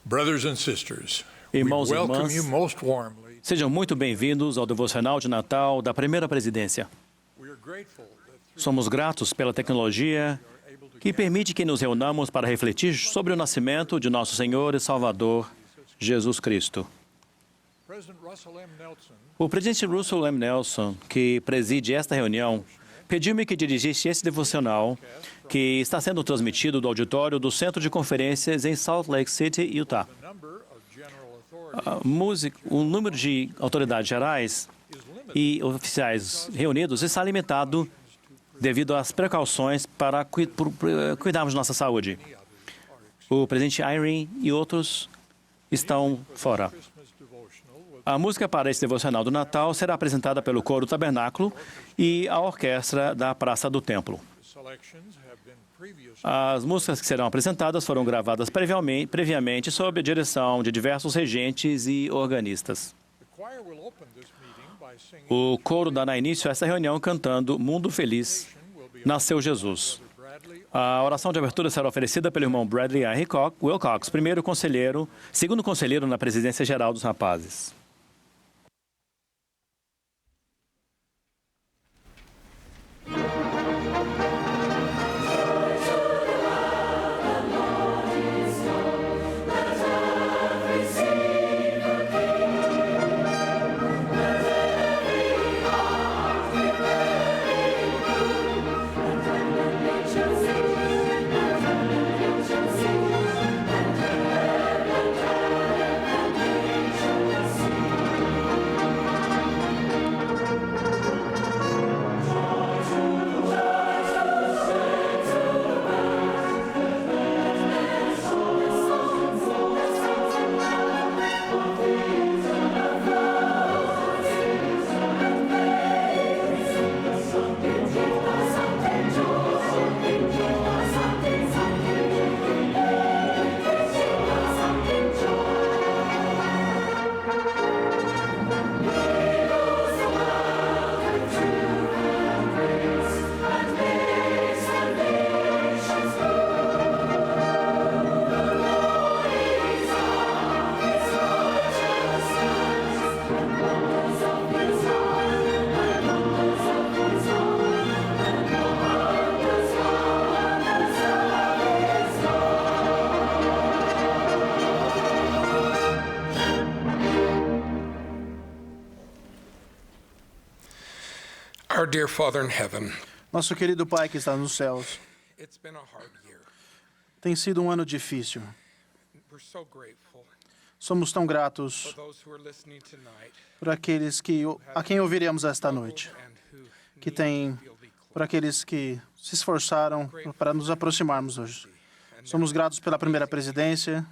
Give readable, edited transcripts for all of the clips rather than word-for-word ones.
Brothers and sisters, we Irmãos e welcome irmãs, you most warmly. sejam muito bem-vindos ao devocional de Natal da Primeira Presidência. We are grateful that through Somos gratos pela tecnologia que permite que nos reunamos para refletir sobre o nascimento de nosso Senhor e Salvador, Jesus Cristo. President Russell M. Nelson, O presidente Russell M. Nelson, que preside esta reunião, pediu-me que dirigisse esse devocional, que está sendo transmitido do auditório do Centro de Conferências em Salt Lake City, Utah. the number of general authorities O número de autoridades gerais e oficiais reunidos está limitado devido às precauções para cuidarmos de nossa saúde. O presidente Irene e outros estão fora. Christmas devotional will A música para esse devocional do Natal será apresentada pelo Coro Tabernáculo e a orquestra da Praça do Templo. selections have been previously As músicas que serão apresentadas foram gravadas previamente sob a direção de diversos regentes e organistas. the choir will open this meeting by singing O coro dará início a essa reunião cantando Mundo Feliz, will be Nasceu Jesus. Bradley A oração de abertura será oferecida pelo irmão Bradley R. Wilcox, segundo conselheiro na Presidência Geral dos Rapazes. Our dear Father in heaven, Nosso querido Pai que está nos céus, it's been a hard year. tem sido um ano difícil. We're so grateful Somos tão for gratos those who are listening tonight por aqueles a quem ouviremos esta noite, and who que need têm, to feel the por aqueles que se esforçaram para nos aproximarmos hoje. Somos gratos pela primeira presidência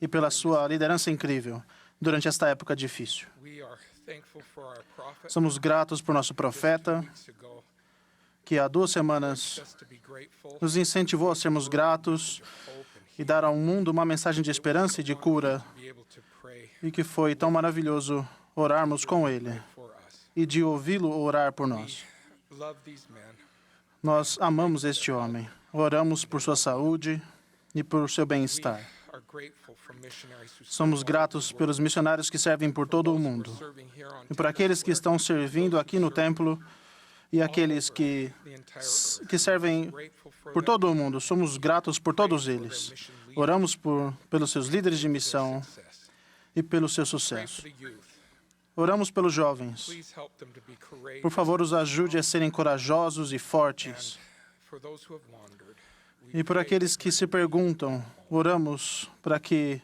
e pela sua liderança incrível durante esta época difícil. We are thankful for our prophet Somos gratos por nosso profeta, weeks ago, que há 2 semanas just to be grateful, nos incentivou a sermos gratos hope, and e dar ao mundo uma mensagem de esperança e de cura, be able to pray e que foi tão maravilhoso orarmos com ele for us. e de ouvi-lo orar por nós. Love these men. Nós amamos este homem, oramos por sua saúde e por seu bem-estar. Are grateful for missionaries who Somos gratos pelos missionários que servem por todo o mundo serving here on e por aqueles que estão servindo aqui no templo e aqueles que the entire earth. servem Grateful for por them. todo o mundo. Somos gratos por todos eles. Oramos pelos seus líderes de missão Success. e pelo seu Pray for sucesso. the youth. Oramos pelos jovens. Please help them to be courageous. Por favor, os ajude a serem corajosos e fortes. For those who have wandered, E por aqueles que se perguntam, oramos para que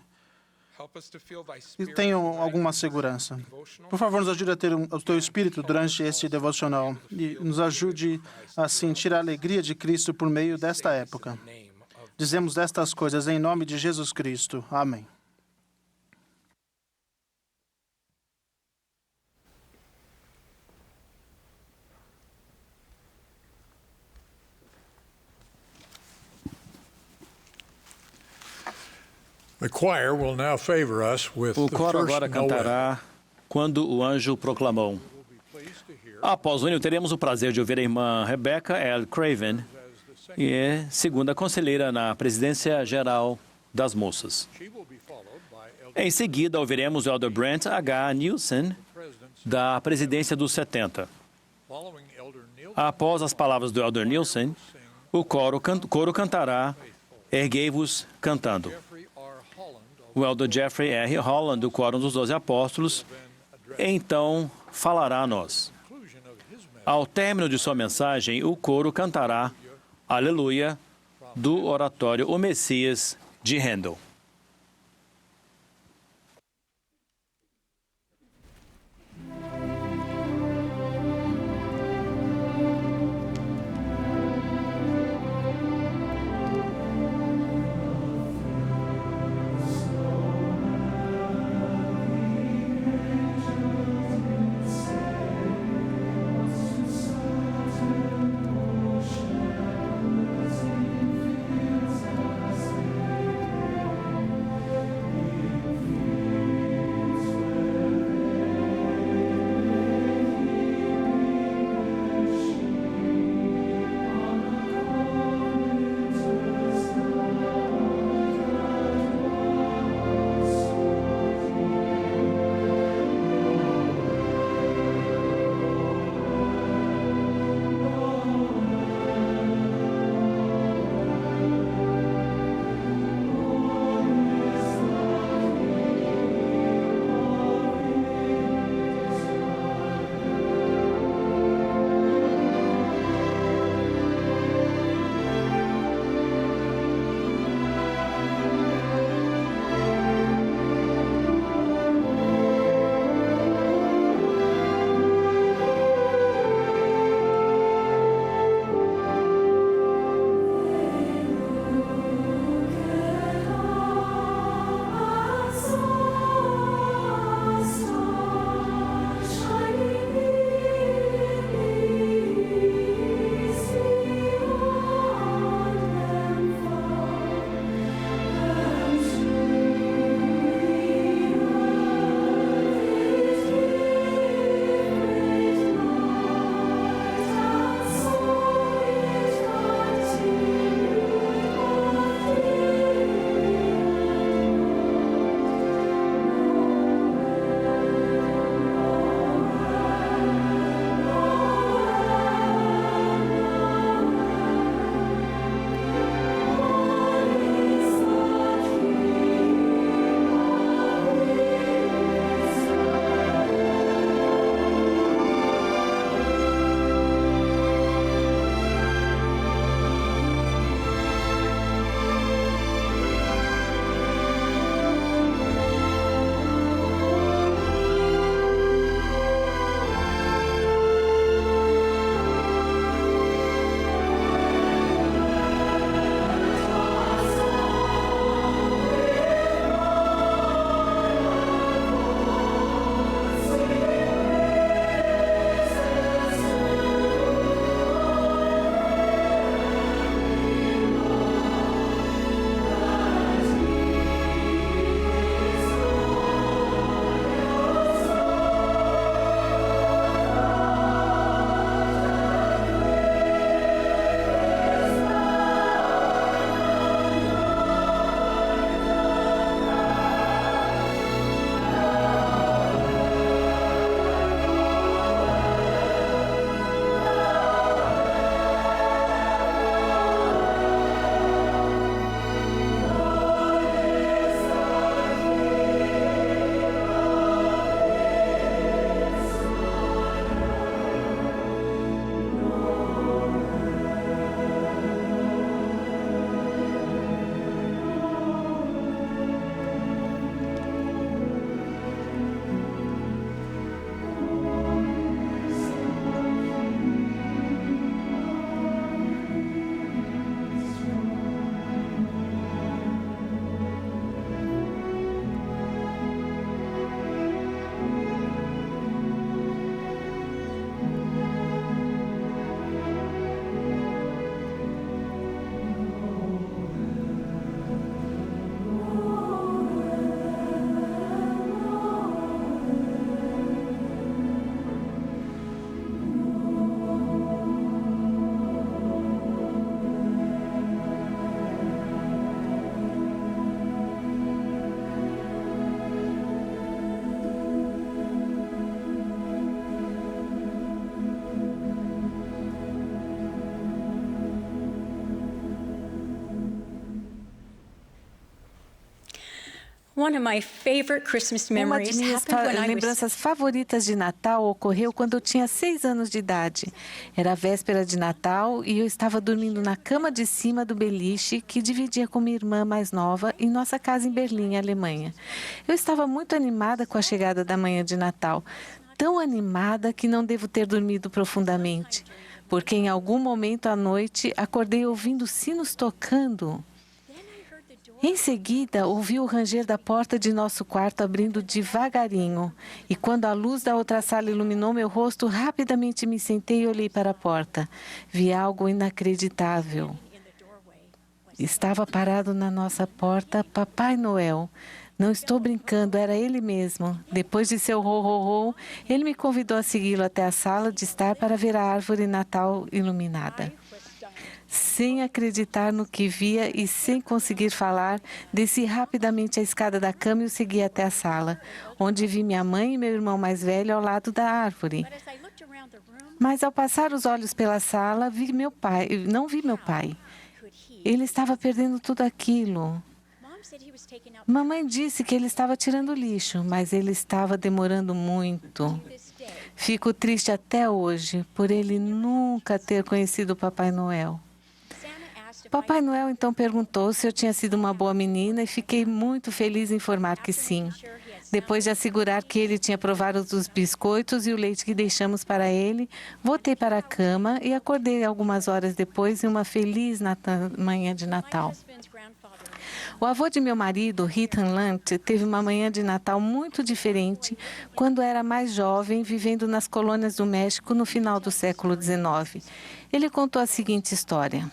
help us to feel thy spirit tenham tonight alguma in this segurança. devotional. Por favor, nos ajude a ter o teu espírito durante este devocional e nos ajude a sentir a alegria de Cristo por meio desta época. Name of Dizemos destas coisas em nome de Jesus Cristo. Amém. The choir will now favor us with O the coro first agora Noel. cantará Quando o Anjo Proclamou. Após o hino, teremos o prazer de ouvir a irmã Rebecca L. Craven, que é segunda conselheira na Presidência Geral das moças. She will be followed by Elder Em seguida, ouviremos o Elder Brent H. Nielsen, President's. da presidência dos 70. Following Elder Neil Após as palavras do Elder Nielsen, o coro cantará Erguei-vos cantando. Jeffrey R. Holland of O Elder Jeffrey R. Holland, do Quórum dos 12 Apóstolos, então falará a nós. conclusion of his message Ao término de sua mensagem, o coro cantará Aleluia, do oratório O Messias, de Handel. One of my favorite Christmas Uma memories de minhas happened when I was lembranças favoritas de Natal ocorreu quando eu tinha 6 anos de idade. Era a véspera de Natal e eu estava dormindo na cama de cima do beliche que dividia com minha irmã mais nova em nossa casa em Berlim, Alemanha. Eu estava muito animada com a chegada da manhã de Natal, tão animada que não devo ter dormido profundamente, porque em algum momento à noite acordei ouvindo sinos tocando. Em seguida, ouvi o ranger da porta de nosso quarto abrindo devagarinho. E quando a luz da outra sala iluminou meu rosto, rapidamente me sentei e olhei para a porta. Vi algo inacreditável. Estava parado na nossa porta Papai Noel. Não estou brincando, era ele mesmo. Depois de seu ho-ho-ho, ele me convidou a segui-lo até a sala de estar para ver a árvore Natal iluminada. Sem acreditar no que via e sem conseguir falar, desci rapidamente a escada da cama e o segui até a sala, onde vi minha mãe e meu irmão mais velho ao lado da árvore. Mas ao passar os olhos pela sala, não vi meu pai. Ele estava perdendo tudo aquilo. Mamãe disse que ele estava tirando lixo, mas ele estava demorando muito. Fico triste até hoje por ele nunca ter conhecido o Papai Noel. Papai Noel então perguntou se eu tinha sido uma boa menina e fiquei muito feliz em informar que sim. Depois de assegurar que ele tinha provado os biscoitos e o leite que deixamos para ele, voltei para a cama e acordei algumas horas depois em uma feliz manhã de Natal. O avô de meu marido, Ethan Lunt, teve uma manhã de Natal muito diferente quando era mais jovem, vivendo nas colônias do México no final do século XIX. Ele contou a seguinte história.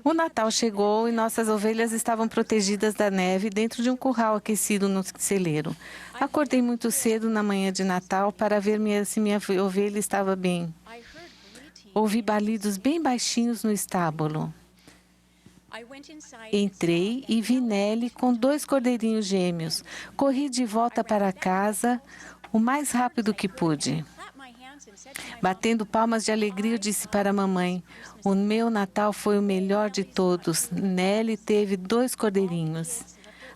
O Natal chegou e nossas ovelhas estavam protegidas da neve dentro de um curral aquecido no celeiro. Acordei muito cedo na manhã de Natal para ver se minha ovelha estava bem. Ouvi balidos bem baixinhos no estábulo. Entrei e vi Nelly com 2 cordeirinhos gêmeos. Corri de volta para casa o mais rápido que pude. Batendo palmas de alegria, eu disse para a mamãe: o meu Natal foi o melhor de todos. Nelly teve 2 cordeirinhos.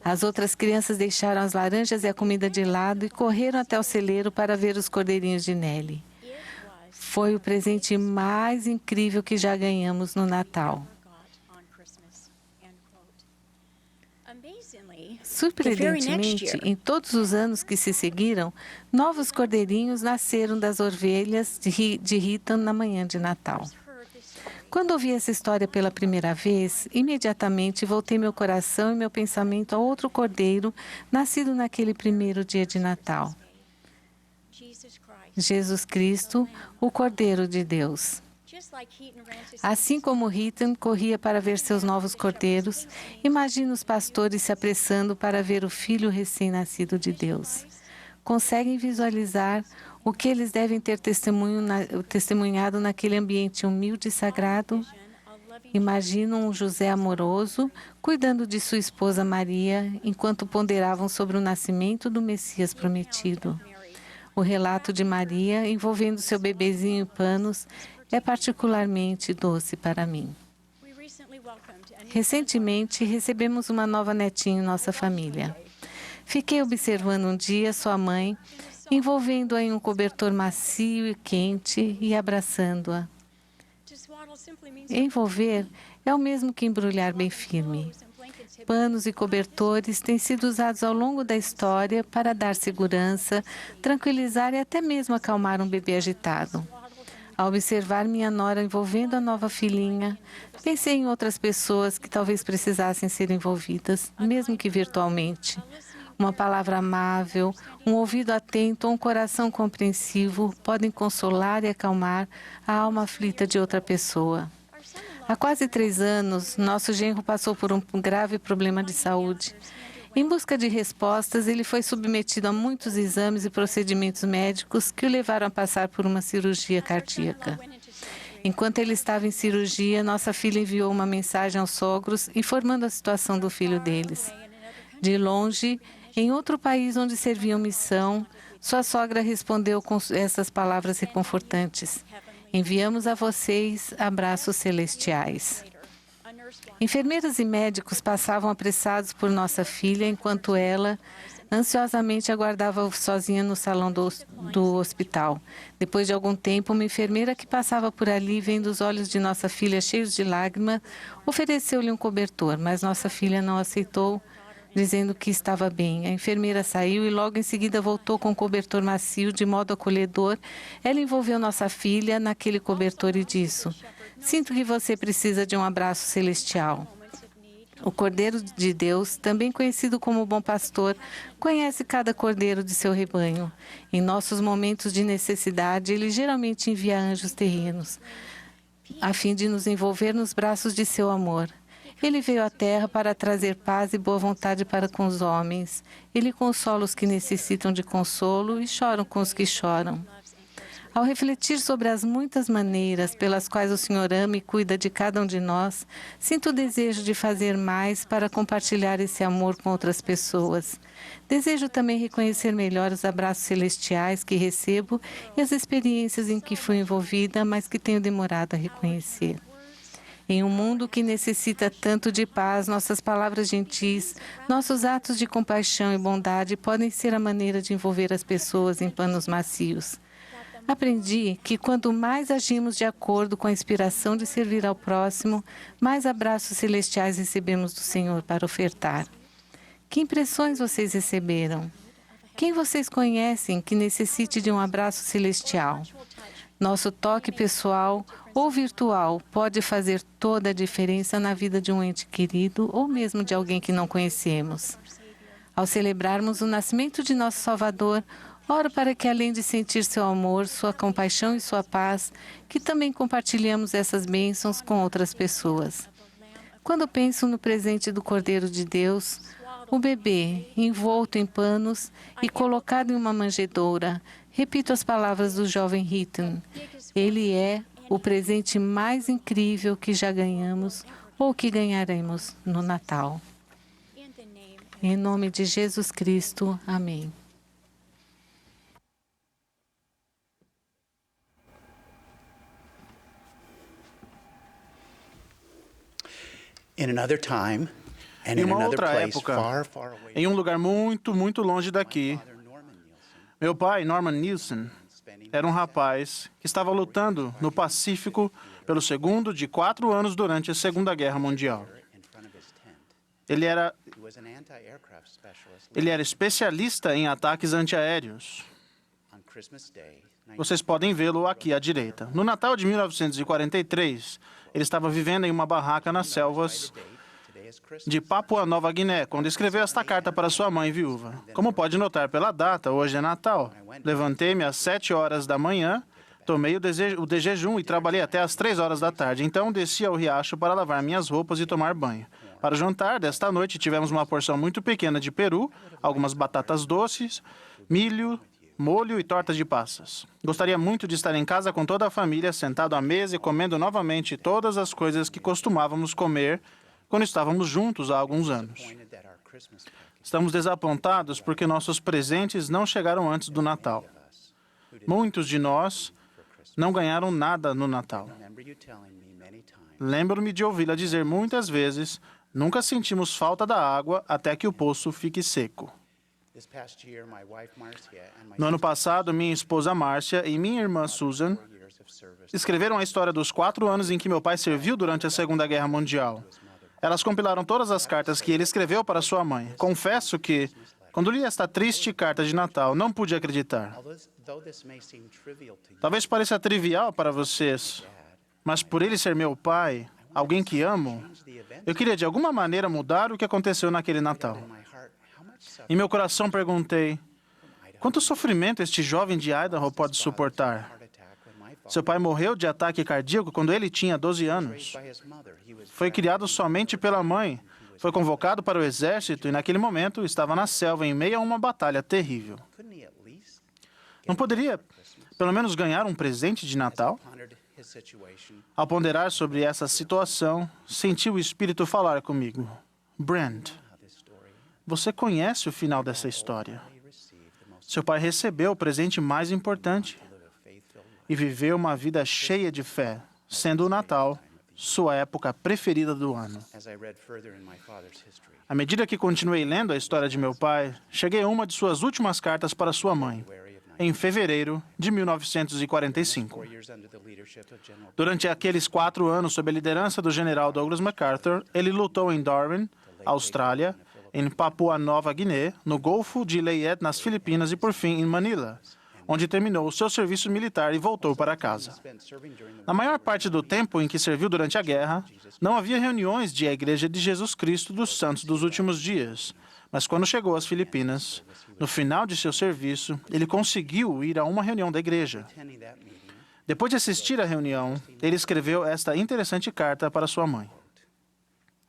As outras crianças deixaram as laranjas e a comida de lado e correram até o celeiro para ver os cordeirinhos de Nelly. Foi o presente mais incrível que já ganhamos no Natal. Surpreendentemente, em todos os anos que se seguiram, novos cordeirinhos nasceram das ovelhas de Rita na manhã de Natal. Quando ouvi essa história pela primeira vez, imediatamente voltei meu coração e meu pensamento a outro cordeiro nascido naquele primeiro dia de Natal. Jesus Cristo, o Cordeiro de Deus. Assim como Ethan corria para ver seus novos cordeiros, imagina os pastores se apressando para ver o filho recém-nascido de Deus. Conseguem visualizar o que eles devem ter testemunhado naquele ambiente humilde e sagrado? Imaginam um José amoroso cuidando de sua esposa Maria enquanto ponderavam sobre o nascimento do Messias prometido. O relato de Maria envolvendo seu bebezinho em panos é particularmente doce para mim. Recentemente, recebemos uma nova netinha em nossa família. Fiquei observando um dia sua mãe, envolvendo-a em um cobertor macio e quente e abraçando-a. Envolver é o mesmo que embrulhar bem firme. Panos e cobertores têm sido usados ao longo da história para dar segurança, tranquilizar e até mesmo acalmar um bebê agitado. Ao observar minha nora envolvendo a nova filhinha, pensei em outras pessoas que talvez precisassem ser envolvidas, mesmo que virtualmente. Uma palavra amável, um ouvido atento ou um coração compreensivo podem consolar e acalmar a alma aflita de outra pessoa. Há quase 3 anos, nosso genro passou por um grave problema de saúde. Em busca de respostas, ele foi submetido a muitos exames e procedimentos médicos que o levaram a passar por uma cirurgia cardíaca. Enquanto ele estava em cirurgia, nossa filha enviou uma mensagem aos sogros informando a situação do filho deles. De longe, em outro país onde serviam missão, sua sogra respondeu com essas palavras reconfortantes: enviamos a vocês abraços celestiais. Enfermeiras e médicos passavam apressados por nossa filha enquanto ela ansiosamente aguardava sozinha no salão do hospital. Depois de algum tempo, uma enfermeira que passava por ali, vendo os olhos de nossa filha cheios de lágrimas, ofereceu-lhe um cobertor, mas nossa filha não aceitou, dizendo que estava bem. A enfermeira saiu e logo em seguida voltou com um cobertor macio, de modo acolhedor. Ela envolveu nossa filha naquele cobertor e disse: "Sinto que você precisa de um abraço celestial." O Cordeiro de Deus, também conhecido como o Bom Pastor, conhece cada cordeiro de seu rebanho. Em nossos momentos de necessidade, ele geralmente envia anjos terrenos, a fim de nos envolver nos braços de seu amor. Ele veio à terra para trazer paz e boa vontade para com os homens. Ele consola os que necessitam de consolo e choram com os que choram. Ao refletir sobre as muitas maneiras pelas quais o Senhor ama e cuida de cada um de nós, sinto o desejo de fazer mais para compartilhar esse amor com outras pessoas. Desejo também reconhecer melhor os abraços celestiais que recebo e as experiências em que fui envolvida, mas que tenho demorado a reconhecer. Em um mundo que necessita tanto de paz, nossas palavras gentis, nossos atos de compaixão e bondade podem ser a maneira de envolver as pessoas em panos macios. Aprendi que quanto mais agimos de acordo com a inspiração de servir ao próximo, mais abraços celestiais recebemos do Senhor para ofertar. Que impressões vocês receberam? Quem vocês conhecem que necessite de um abraço celestial? Nosso toque pessoal ou virtual pode fazer toda a diferença na vida de um ente querido ou mesmo de alguém que não conhecemos. Ao celebrarmos o nascimento de nosso Salvador, oro para que, além de sentir seu amor, sua compaixão e sua paz, que também compartilhemos essas bênçãos com outras pessoas. Quando penso no presente do Cordeiro de Deus, o bebê, envolto em panos e colocado em uma manjedoura, repito as palavras do jovem Hitton: ele é o presente mais incrível que já ganhamos ou que ganharemos no Natal. Em nome de Jesus Cristo. Amém. In another time and Em in uma another outra place época, far, far away, em um lugar muito, muito longe daqui, Father Norman Nielsen meu pai, Norman Nielsen, era um rapaz que estava lutando no Pacífico pelo segundo de 4 anos durante a Segunda Guerra Mundial. in front of his tent. Ele era He was an anti-aircraft specialist. especialista em ataques antiaéreos. On Christmas Day, Vocês podem vê-lo aqui à direita. No Natal de 1943, ele estava vivendo em uma barraca nas selvas today is Christmas. de Papua Nova Guiné, quando escreveu esta carta para sua mãe viúva. Como pode notar pela data, hoje é Natal. Levantei-me às 7 horas da manhã, tomei o de jejum e trabalhei até às 3 horas da tarde. Então, desci ao riacho para lavar minhas roupas e tomar banho. Para o jantar desta noite, tivemos uma porção muito pequena de peru, algumas batatas doces, milho, molho e tortas de passas. Gostaria muito de estar em casa com toda a família, sentado à mesa e comendo novamente todas as coisas que costumávamos comer quando estávamos juntos há alguns anos. Pointed that our Christmas package Estamos desapontados porque nossos presentes não chegaram antes do Natal. Muitos de nós não ganharam nada no Natal. remember you telling me many times Lembro-me de ouvi-la dizer muitas vezes: nunca sentimos falta da água até que o poço fique seco. this past year my wife Marcia and my No ano passado, minha esposa Márcia e minha irmã Susan years of service escreveram a história dos 4 anos em que meu pai serviu durante a Segunda Guerra Mundial. Elas compilaram todas as cartas que ele escreveu para sua mãe. Confesso que, quando li esta triste carta de Natal, não pude acreditar. though this may seem trivial to you, Talvez pareça trivial para vocês, mas por ele ser meu pai, alguém que amo, eu queria de alguma maneira mudar o que aconteceu naquele Natal. my heart, how much suffering Em meu coração perguntei: quanto sofrimento este jovem de Idaho pode suportar? heart attack when my father Seu pai morreu de ataque cardíaco quando ele tinha 12 anos. by his mother he was Foi criado somente pela mãe. Foi convocado para o exército e, naquele momento, estava na selva em meio a uma batalha terrível. couldn't he at least Não poderia, pelo menos, ganhar um presente de Natal? pondered his situation Ao ponderar sobre essa situação, senti o Espírito falar comigo. Brent, how this story você conhece o final dessa história. he received the most Seu pai recebeu o presente mais importante faith-filled life e viveu uma vida cheia de fé, sendo o Natal sua época preferida do ano. As I read further in my father's history, À medida que continuei lendo a história de meu pai, cheguei a uma de suas últimas cartas para sua mãe, em fevereiro de 1945. 4 years under the leadership of General Durante aqueles 4 anos, sob a liderança do general Douglas MacArthur, ele lutou em Darwin, Austrália, em Papua Nova Guiné, no Golfo de Leyte, nas Filipinas e, por fim, em Manila, onde terminou o seu serviço militar e voltou para casa. spent serving during the Na maior parte do tempo em que serviu durante a guerra, não havia reuniões de a Igreja de Jesus Cristo dos Santos dos Últimos Dias. Mas quando chegou às Filipinas, no final de seu serviço, ele conseguiu ir a uma reunião da igreja. attending that meeting, Depois de assistir à reunião, ele escreveu esta interessante carta para sua mãe.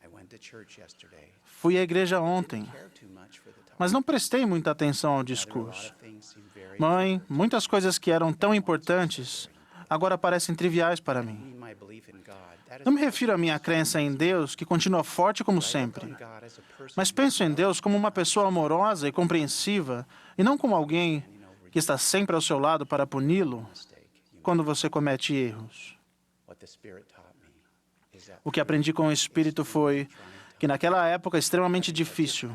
I went to church yesterday. Fui à igreja ontem, Care too much for the talk. mas não prestei muita atenção ao A lot discurso. of things seem very Mãe, muitas coisas que eram tão importantes agora parecem triviais para mim. in my belief in God. That is Não me refiro à minha crença em Deus, que continua forte como sempre, God as a person mas penso em Deus como uma pessoa amorosa e compreensiva e não como alguém que está sempre ao seu lado para puni-lo mistake. quando você comete erros. What the Spirit taught me is that O que aprendi com o Espírito foi que naquela época extremamente difícil,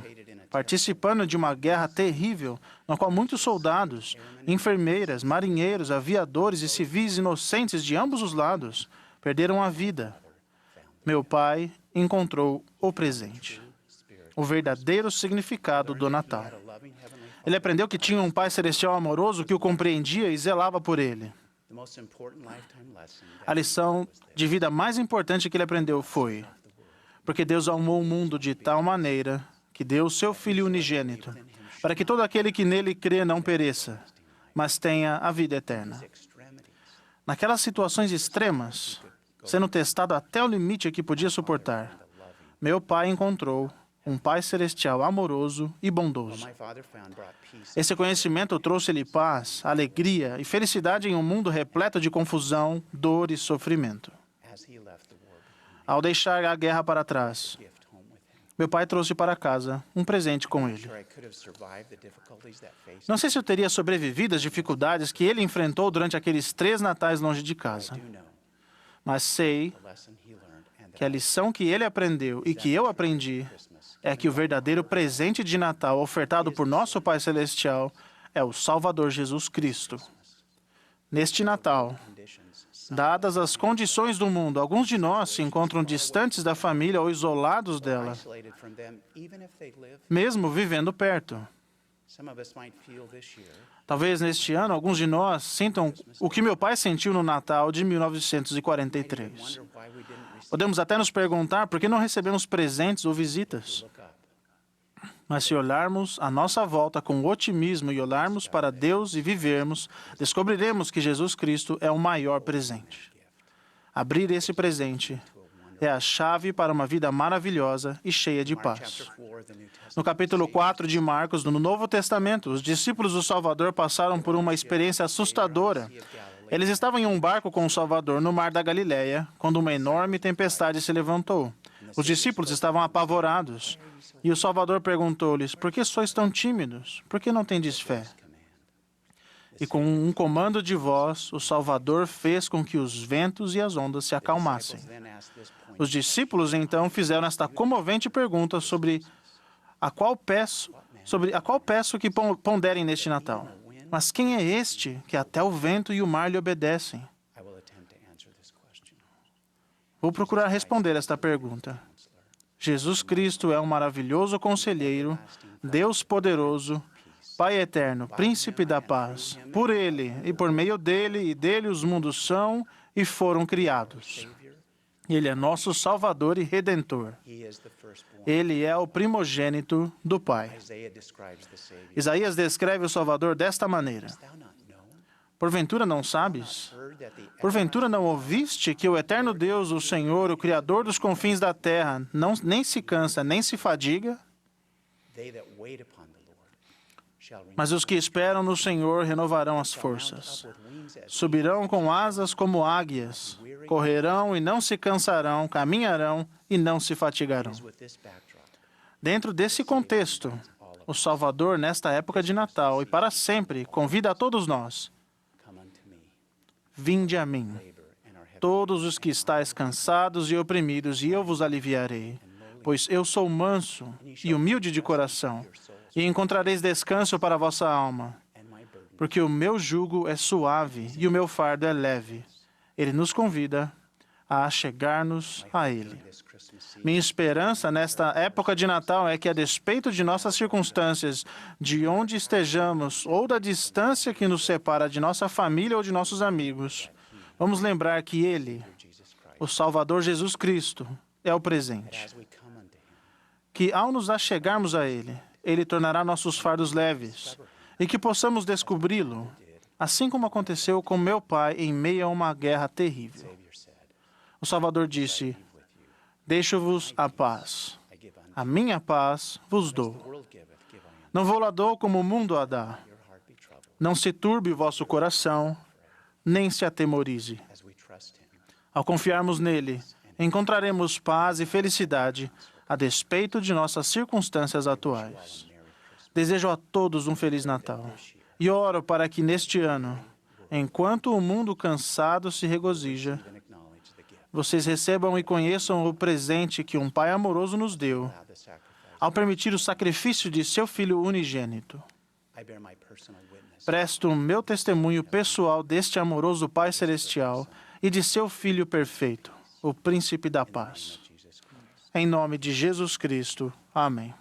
participando de uma guerra terrível, na qual muitos soldados, enfermeiras, marinheiros, aviadores e civis inocentes de ambos os lados perderam a vida, meu pai encontrou o presente, o verdadeiro significado do Natal. a loving heavenly Father. Ele aprendeu que tinha um Pai Celestial amoroso que o compreendia e zelava por ele. The most important lifetime lesson A lição de vida mais importante que ele aprendeu foi: porque Deus amou o mundo de tal maneira que deu o seu Filho unigênito, para que todo aquele que nele crê não pereça, mas tenha a vida eterna. extremities. Naquelas situações extremas, sendo testado até o limite que podia suportar, meu pai encontrou um Pai Celestial amoroso e bondoso. My father found brought peace. Esse conhecimento trouxe-lhe paz, alegria e felicidade em um mundo repleto de confusão, dor e sofrimento. As he left the war behind, Ao deixar a guerra para trás, gift home with him. meu pai trouxe para casa um presente com ele. Sure, I could have survived the difficulties that faced Não sei se eu teria sobrevivido às dificuldades que ele enfrentou durante aqueles 3 natais longe de casa, me. Do know mas sei the lesson he learned and que a lição que ele aprendeu e que eu aprendi é que o verdadeiro presente de Natal ofertado por nosso Pai Celestial é o Salvador Jesus Cristo. Neste Natal, conditions, dadas as condições do mundo, alguns de nós se encontram distantes da família ou isolados dela, isolated from them, even if they live. mesmo vivendo perto. Some of us might feel this year Talvez neste ano, alguns de nós sintam o que meu pai sentiu no Natal de 1943. wonder why we didn't receive Podemos até nos perguntar por que não recebemos presentes ou visitas. look up. Mas se olharmos à nossa volta com otimismo e olharmos para Deus e vivermos, descobriremos que Jesus Cristo é o maior presente. Abrir esse presente é a chave para uma vida maravilhosa e cheia de paz. Chapter 4 of the New Testament. No capítulo 4 de Marcos, no Novo Testamento, os discípulos do Salvador passaram por uma experiência assustadora. Eles estavam em um barco com o Salvador no mar da Galileia, quando uma enorme tempestade se levantou. Os discípulos estavam apavorados. E o Salvador perguntou-lhes: por que sois tão tímidos? Por que não tendes fé? E com um comando de voz, o Salvador fez com que os ventos e as ondas se acalmassem. Then asked this point, Os discípulos, então, fizeram esta comovente pergunta sobre a qual peço que ponderem neste Natal. Mas quem é este que até o vento e o mar lhe obedecem? I will attempt to answer this question. Vou procurar responder esta pergunta. Jesus Cristo é um maravilhoso conselheiro, Deus poderoso, Pai eterno, príncipe da paz. Por ele e por meio dele e dele os mundos são e foram criados. Ele é nosso Salvador e Redentor. He is the firstborn. Ele é o primogênito do Pai. Isaiah describes the Savior. Isaías descreve o Salvador desta maneira: Thou not known, porventura não sabes? heard that the Porventura não ouviste que o eterno Deus, o Senhor, o Criador dos confins da terra, nem se cansa, nem se fadiga? they that wait upon the Lord shall renew Mas os que esperam no Senhor renovarão as forças. Subirão com asas como águias, correrão e não se cansarão, caminharão e não se fatigarão. with this backdrop. Dentro desse contexto, o Salvador, nesta época de Natal e para sempre, convida a todos nós: Come unto me, vinde a mim, labor in our heavenly todos os que estáis cansados e oprimidos, e eu vos aliviarei. Pois eu sou manso e humilde de coração, e encontrareis descanso para a vossa alma. Porque o meu jugo é suave e o meu fardo é leve. Ele nos convida a chegar-nos a Ele. Minha esperança nesta época de Natal é que, a despeito de nossas circunstâncias, de onde estejamos ou da distância que nos separa de nossa família ou de nossos amigos, vamos lembrar que Ele, o Salvador Jesus Cristo, é o presente. Que, ao nos achegarmos a Ele, Ele tornará nossos fardos leves e que possamos descobri-lo, assim como aconteceu com meu pai em meio a uma guerra terrível. O Salvador disse: deixo-vos a paz. A minha paz vos dou. Não vou lá dou como o mundo a dá. Não se turbe o vosso coração, nem se atemorize. Ao confiarmos nele, encontraremos paz e felicidade a despeito de nossas circunstâncias atuais. Desejo a todos um Feliz Natal e oro para que neste ano, enquanto o mundo cansado se regozija, vocês recebam e conheçam o presente que um Pai amoroso nos deu, ao permitir o sacrifício de seu Filho unigênito. Presto o meu testemunho pessoal deste amoroso Pai Celestial e de seu Filho perfeito, o Príncipe da Paz. Em nome de Jesus Cristo. Amém.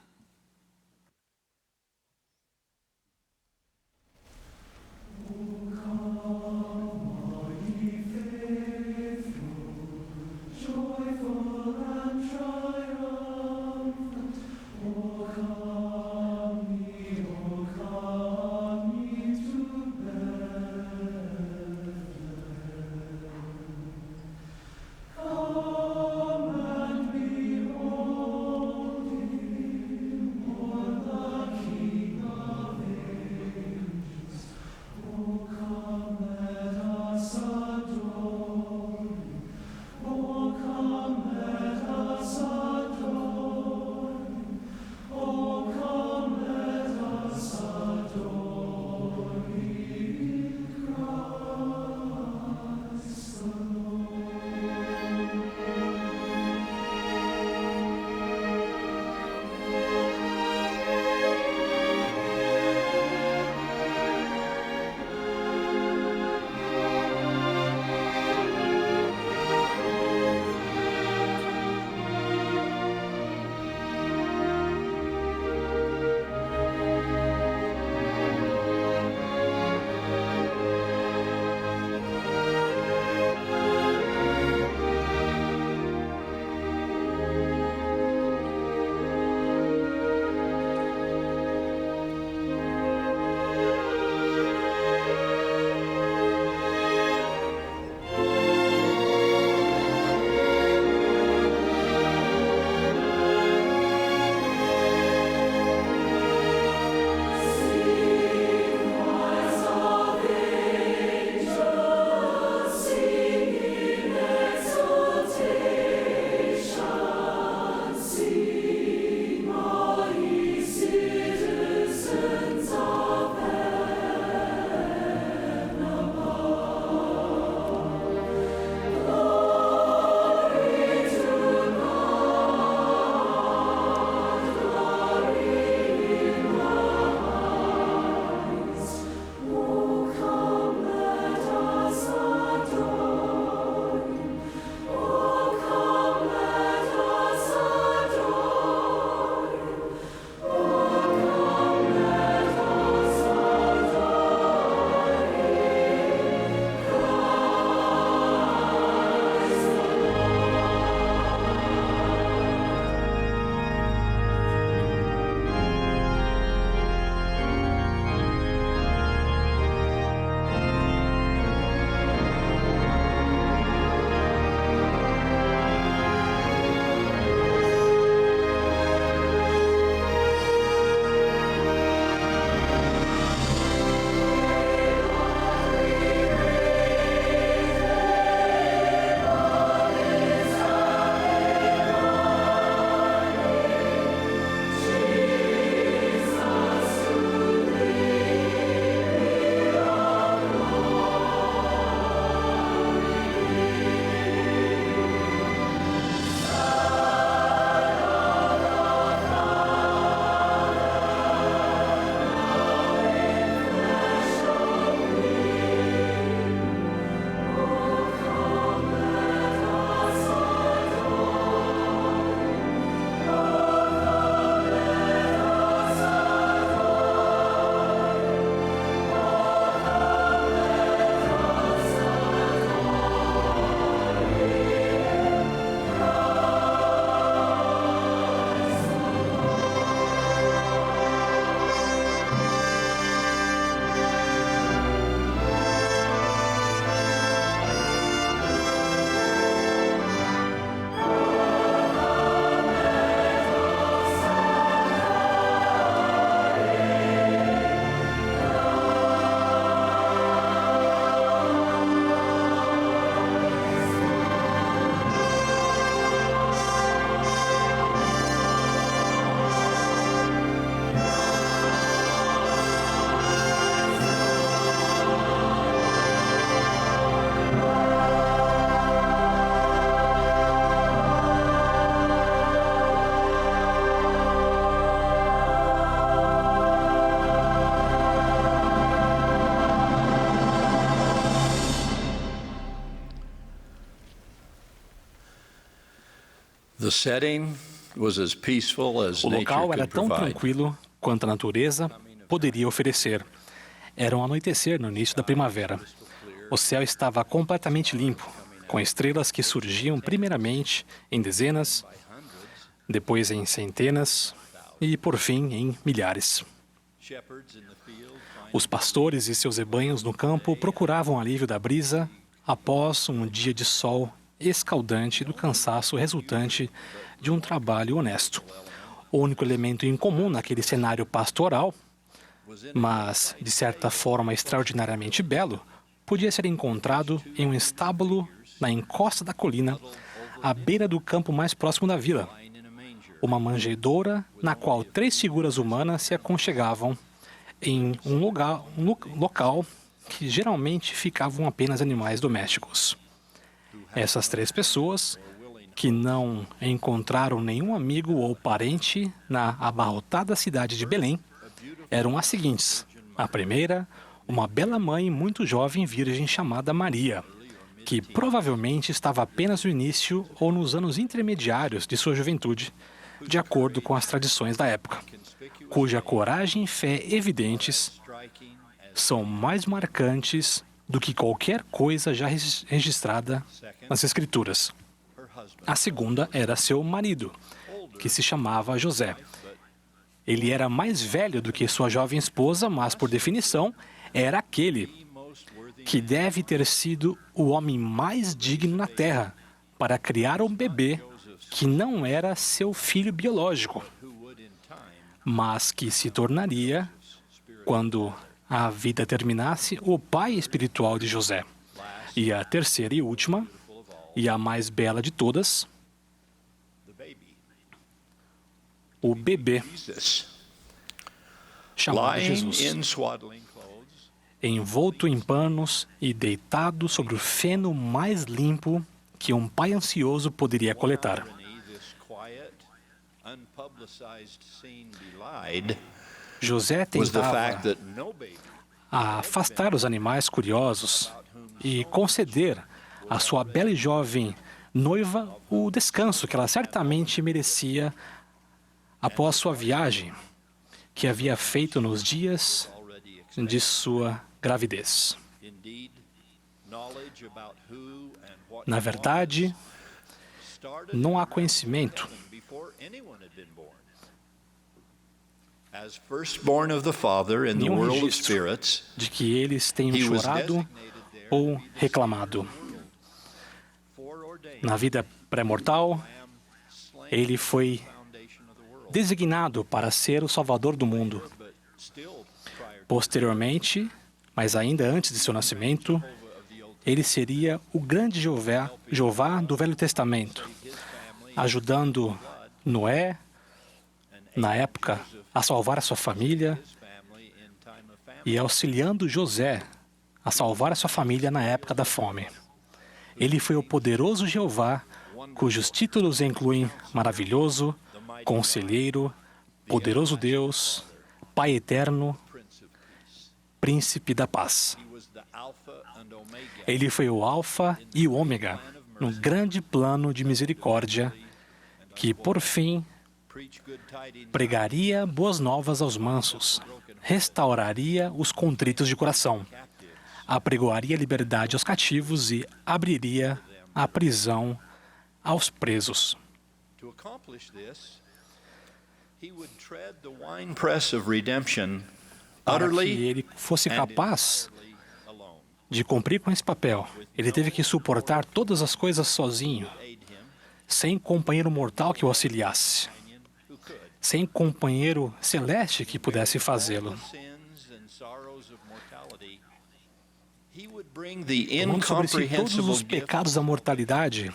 The setting was as peaceful as O nature local era could tão provide. tranquilo quanto a natureza poderia oferecer. Era um anoitecer no início da primavera. O céu estava completamente limpo, com estrelas que surgiam primeiramente em dezenas, depois em centenas e, por fim, em milhares. Os pastores e seus rebanhos no campo procuravam alívio da brisa após um dia de sol escaldante do cansaço resultante de um trabalho honesto. O único elemento em comum naquele cenário pastoral, mas de certa forma extraordinariamente belo, podia ser encontrado em um estábulo na encosta da colina, à beira do campo mais próximo da vila. Uma manjedoura na qual 3 figuras humanas se aconchegavam em um local que geralmente ficavam apenas animais domésticos. Essas 3 pessoas, que não encontraram nenhum amigo ou parente na abarrotada cidade de Belém, eram as seguintes. A primeira, uma bela mãe muito jovem virgem chamada Maria, que provavelmente estava apenas no início ou nos anos intermediários de sua juventude, de acordo com as tradições da época, cuja coragem e fé evidentes são mais marcantes do que qualquer coisa já registrada nas Escrituras. A segunda era seu marido, que se chamava José. Ele era mais velho do que sua jovem esposa, mas, por definição, era aquele que deve ter sido o homem mais digno na terra para criar um bebê que não era seu filho biológico, mas que se tornaria, quando a vida terminasse, o pai espiritual de José. E a terceira e última, e a mais bela de todas, o bebê, chamado Lying Jesus, in swaddling clothes, envolto em panos e deitado sobre o feno mais limpo que um pai ansioso poderia coletar. this quiet, unpublicized scene belied José was the tentava fact that no baby afastar os animais curiosos e conceder à sua bela e jovem noiva o descanso que ela certamente merecia após sua viagem, que havia feito nos dias de sua gravidez. indeed knowledge about who and what Na verdade, started não há conhecimento before anyone had been born. As firstborn of the Father in the Nenhum world of registro spirits, de que eles tenham he was chorado designated there ou reclamado. foreordained Na vida pré-mortal, ele foi foundation of the world. designado para ser o Salvador do mundo. But still prior Posteriormente, mas ainda antes de seu nascimento, ele seria o grande Jeová do Velho Testamento, ajudando Noé, na época, a salvar a sua família family in time of famine. e auxiliando José a salvar a sua família na época da fome. Ele foi o poderoso Jeová, cujos títulos incluem Maravilhoso, Conselheiro, Poderoso Deus, Pai Eterno, Príncipe da Paz. He was the Alpha and Omega, Ele foi o Alfa e o Ômega, no grande plano de misericórdia, que, por fim, preach good tidings, pregaria boas novas aos mansos, restauraria os contritos de coração, apregoaria liberdade aos cativos e abriria a prisão aos presos. to accomplish this, he would tread the winepress of redemption Para que utterly ele fosse and capaz entirely alone. de cumprir com esse papel, ele teve que suportar todas as coisas sozinho, Aid him, sem companheiro mortal que o auxiliasse, who could. sem companheiro celeste que pudesse fazê-lo. Sins and sorrows of mortality, he would bring the Tomando sobre si todos incomprehensible os gift pecados da mortalidade,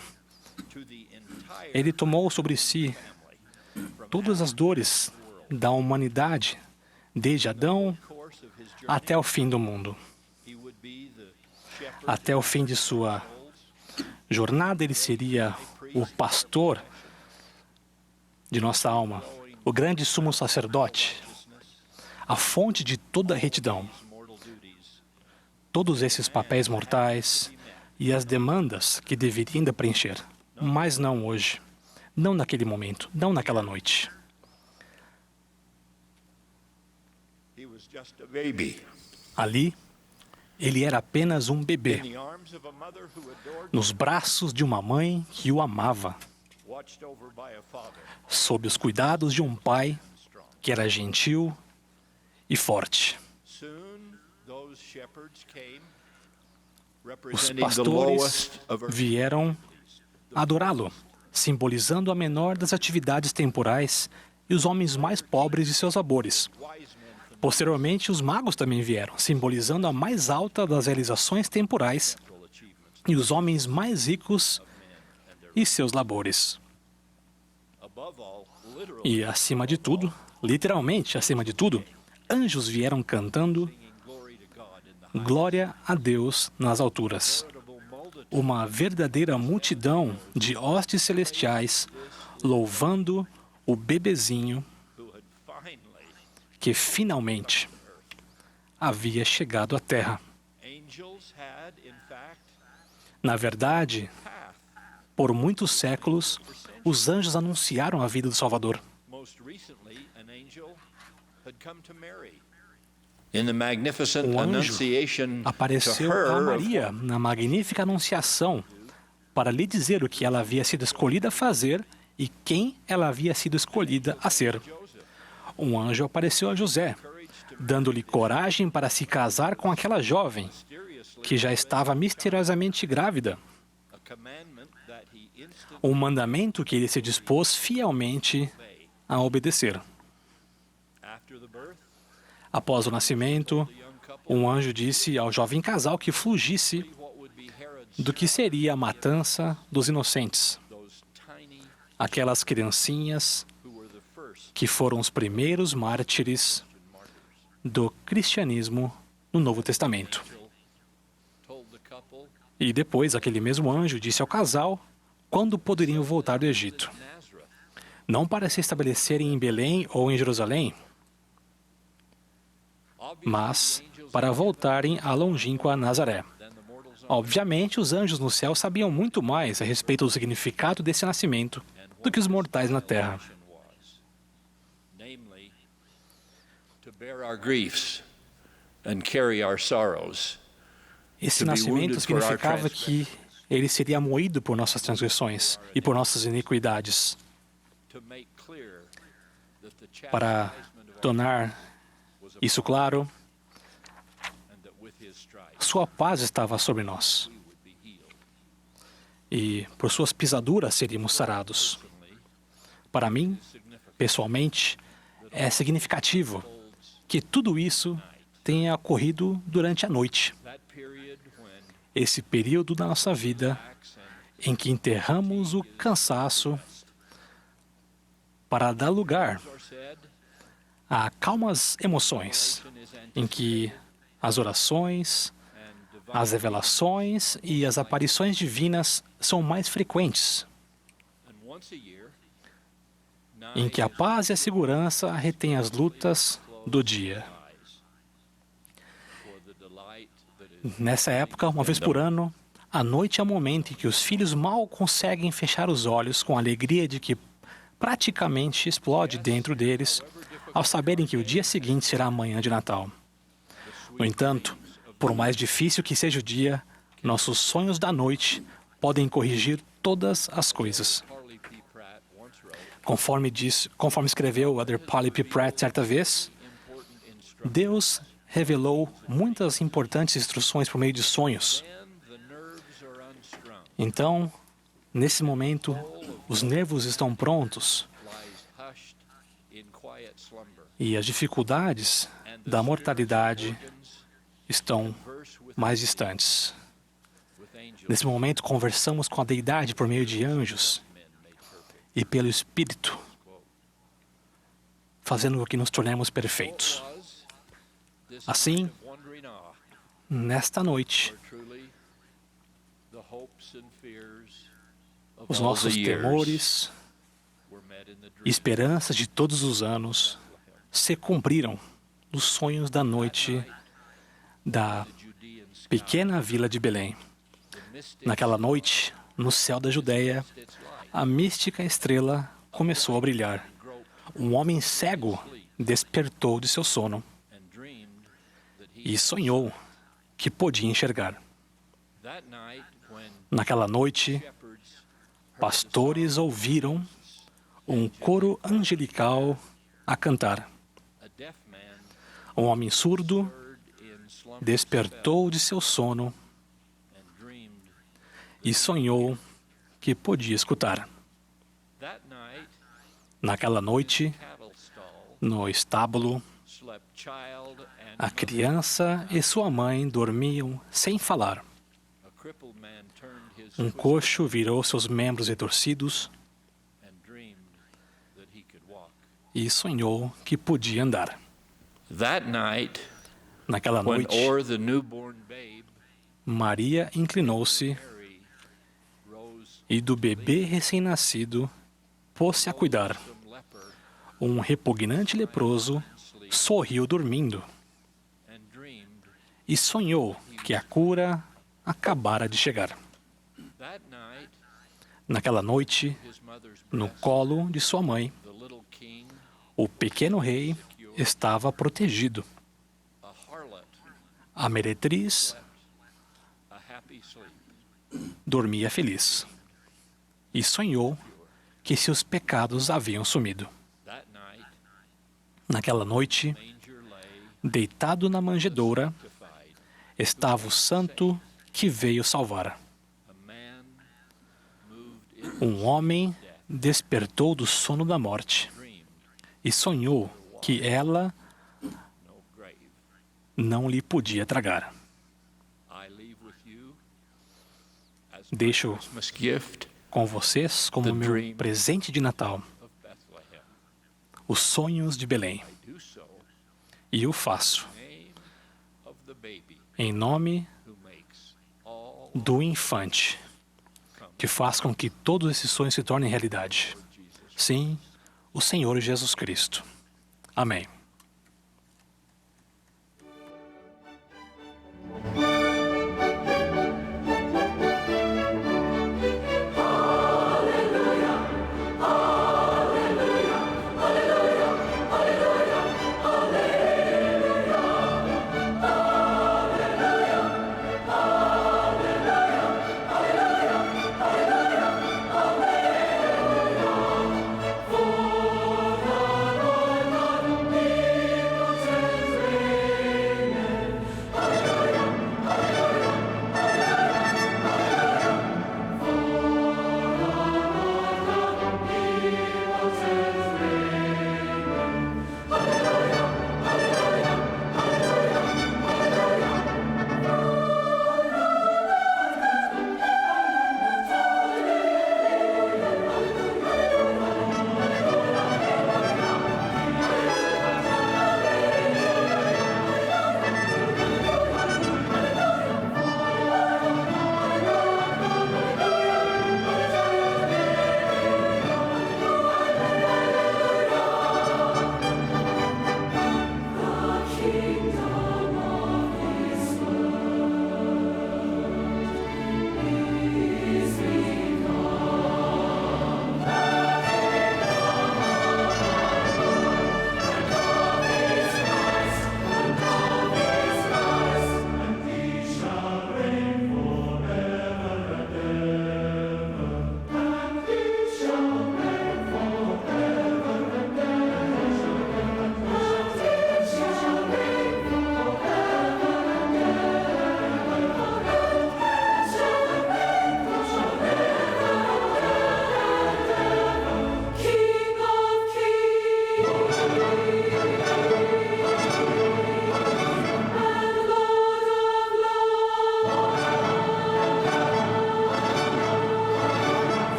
to the entire ele tomou sobre si todas as dores da humanidade, desde Adão course of his journey. até o fim do mundo. He would be the shepherd Até o fim de sua jornada, ele seria o pastor de nossa alma, o grande sumo sacerdote, a fonte de toda a retidão. mortal duties. Todos esses papéis mortais e as demandas que deveria ainda preencher. Mas não hoje. Não naquele momento, não naquela noite. He was just a baby Ali, ele era apenas um in bebê, the arms of a mother who adored, nos braços de uma mãe que o amava, watched over by a father sob os cuidados de um pai strong. que era gentil e forte. Soon those shepherds came, Os representing the pastores lowest of earth. vieram adorá-lo, simbolizando a menor das atividades temporais e os homens mais pobres de seus labores. Posteriormente, os magos também vieram, simbolizando a mais alta das realizações temporais e os homens mais ricos e seus labores. Above all, literally E, acima de tudo, literalmente acima de tudo, anjos vieram cantando glory to God in the glória a Deus nas alturas. veritable multitude Uma verdadeira multidão de hostes celestiais louvando o bebezinho who had finally, que finalmente havia chegado à Terra. angels had, in fact, Na verdade, por muitos séculos, os anjos anunciaram a vida do Salvador. most recently, an angel had come to Mary. In the magnificent Um anjo annunciation to apareceu a her of Maria na magnífica anunciação para lhe dizer o que ela havia sido escolhida a fazer e quem ela havia sido escolhida a ser. Um anjo apareceu a José, dando-lhe coragem para se casar com aquela jovem que já estava misteriosamente grávida. a commandment that he instantly Um mandamento que ele se dispôs fielmente a obedecer. after the birth, Após o nascimento, um anjo disse ao jovem casal que fugisse what would be Herod's do que seria a matança dos inocentes, those tiny aquelas criancinhas who were the first que foram os primeiros mártires do cristianismo no Novo Testamento. told the couple E depois, aquele mesmo anjo disse ao casal quando poderiam voltar do Egito. Nazareth. Não para se estabelecerem em Belém ou em Jerusalém, mas para voltarem à longínqua Nazaré. Obviamente, os anjos no céu sabiam muito mais a respeito do significado desse nascimento do que os mortais na terra. Was, namely, to bear our griefs and carry our sorrows. Esse nascimento significava que ele seria moído por nossas transgressões e por nossas iniquidades, To make clear that the para chastisement of tornar isso claro, and that with his stripes sua paz estava sobre nós. we would be healed. E por suas pisaduras seríamos sarados. Para mim, pessoalmente, é significativo que tudo isso tenha ocorrido durante a noite. That period when Esse período da nossa vida acts and em que enterramos o cansaço para dar lugar are said, a calmas emoções, em que as orações, and divine, as revelações e as aparições divinas são mais frequentes, and once a year, em que a paz e a segurança retêm as lutas do dia. for the delight that is Nessa época, uma vez por ano, a noite é o momento em que os filhos mal conseguem fechar os olhos com a alegria de que praticamente explode dentro deles ao saberem que o dia seguinte será a manhã de Natal. No entanto, por mais difícil que seja o dia, nossos sonhos da noite podem corrigir todas as coisas. Harley P. Pratt once wrote, Conforme escreveu o Elder Polly P. Pratt certa vez, important instruction. Deus revelou muitas importantes instruções por meio de sonhos. When the nerves are unstrung, Então, nesse momento, os nervos estão prontos lies hushed in quiet slumber, e as dificuldades and the da mortalidade organs estão verse with mais distantes. angels Nesse momento, conversamos com a Deidade por meio de anjos men made perfect. e pelo Espírito, fazendo com que nos tornemos perfeitos. Was this Assim, night of wondering awe, nesta noite, where truly the hopes and fears of os all nossos the years temores were met in the e dream esperanças de todos os anos se cumpriram nos sonhos da noite da Judean sky. pequena vila de Belém. The mystic Naquela noite, no céu da Judéia, its light a mística estrela começou a brilhar. Um homem cego despertou de seu sono e sonhou que podia enxergar. Naquela noite, pastores ouviram um coro angelical a cantar. Um homem surdo despertou de seu sono e sonhou que podia escutar. Naquela noite, no estábulo, a criança e sua mãe dormiam sem falar. Um coxo virou seus membros retorcidos e sonhou que podia andar. Naquela noite, Maria inclinou-se e do bebê recém-nascido pôs-se a cuidar. Um repugnante leproso sorriu dormindo e sonhou que a cura acabara de chegar. Naquela noite, no colo de sua mãe, o pequeno rei estava protegido. A meretriz dormia feliz e sonhou que seus pecados haviam sumido. Naquela noite, deitado na manjedoura, estava o santo que veio salvar. Um homem despertou do sono da morte e sonhou que ela não lhe podia tragar. Deixo com vocês como meu presente de Natal os sonhos de Belém. E o faço em nome do infante, que faz com que todos esses sonhos se tornem realidade. Sim, o Senhor Jesus Cristo. Amém.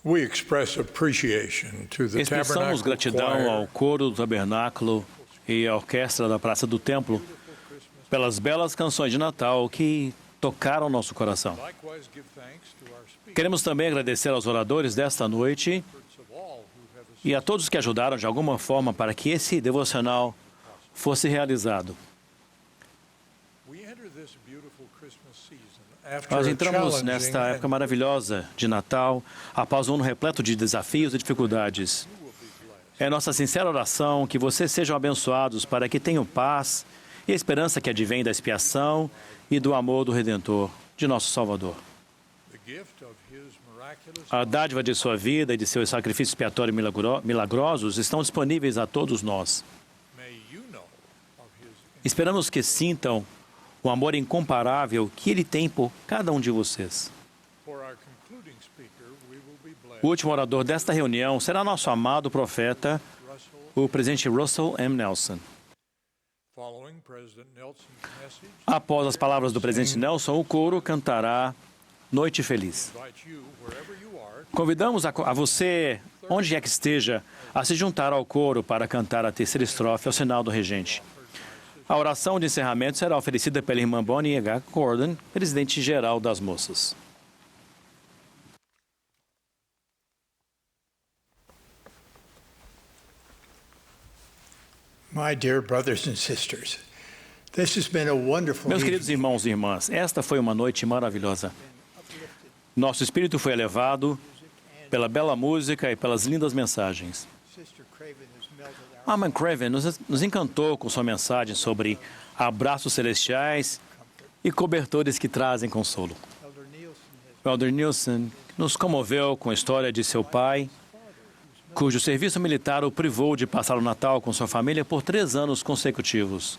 We express appreciation to the Expressamos Tabernacle gratidão ao Choir coro do tabernáculo e à orquestra da Praça do Templo pelas belas canções de Natal que tocaram nosso coração. likewise give thanks to our speakers Queremos também agradecer aos oradores desta noite of all who have e a todos que ajudaram de alguma forma para que esse devocional fosse realizado. we enter this beautiful Christmas season after Nós a entramos challenging nesta and época maravilhosa de Natal, após um ano repleto de desafios e dificuldades. É nossa sincera oração que vocês sejam abençoados para que tenham paz e a esperança que advém da expiação e do amor do Redentor, de nosso Salvador. the gift of his miraculous A dádiva de sua vida e de seus sacrifícios expiatórios milagrosos estão disponíveis a todos nós. may you know of his Esperamos que sintam o amor incomparável que Ele tem por cada um de vocês. for our concluding speaker we will be blessed O último orador desta reunião será nosso amado profeta, Russell o presidente Russell M. Nelson. following President Nelson's message Após as palavras do presidente Nelson, o coro cantará Noite Feliz. invite you wherever you are Convidamos a você, onde é que esteja, a se juntar ao coro para cantar a terceira estrofe ao sinal do regente. A oração de encerramento será oferecida pela irmã Bonnie H. Gordon, presidente-geral das moças. My dear brothers and sisters, this has been a wonderful Meus evening. queridos irmãos e irmãs, esta foi uma noite maravilhosa. Nosso espírito foi elevado pela bela música e pelas lindas mensagens. Sister Craven has melted our A irmã Craven nos encantou com sua mensagem sobre abraços celestiais e cobertores que trazem consolo. Elder Nielsen has O Elder Nielsen nos comoveu com a história de seu pai, cujo serviço militar o privou de passar o Natal com sua família por 3 anos consecutivos.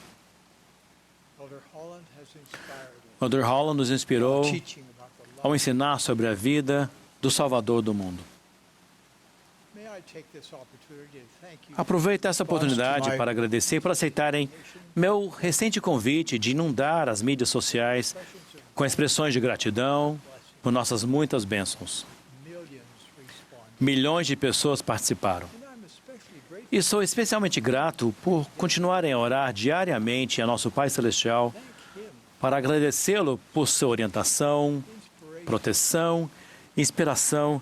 Elder Holland has inspired us, O Elder Holland nos inspirou teaching about the love. ao ensinar sobre a vida do Salvador do mundo. May I take this opportunity to thank you Aproveito essa oportunidade para agradecer por aceitarem meu recente convite de inundar as mídias sociais com expressões de gratidão por nossas muitas bênçãos. millions respond. Milhões de pessoas participaram. And I'm especially grateful E sou especialmente grato por continuarem a orar diariamente a nosso Pai Celestial para agradecê-lo por sua orientação, proteção, inspiração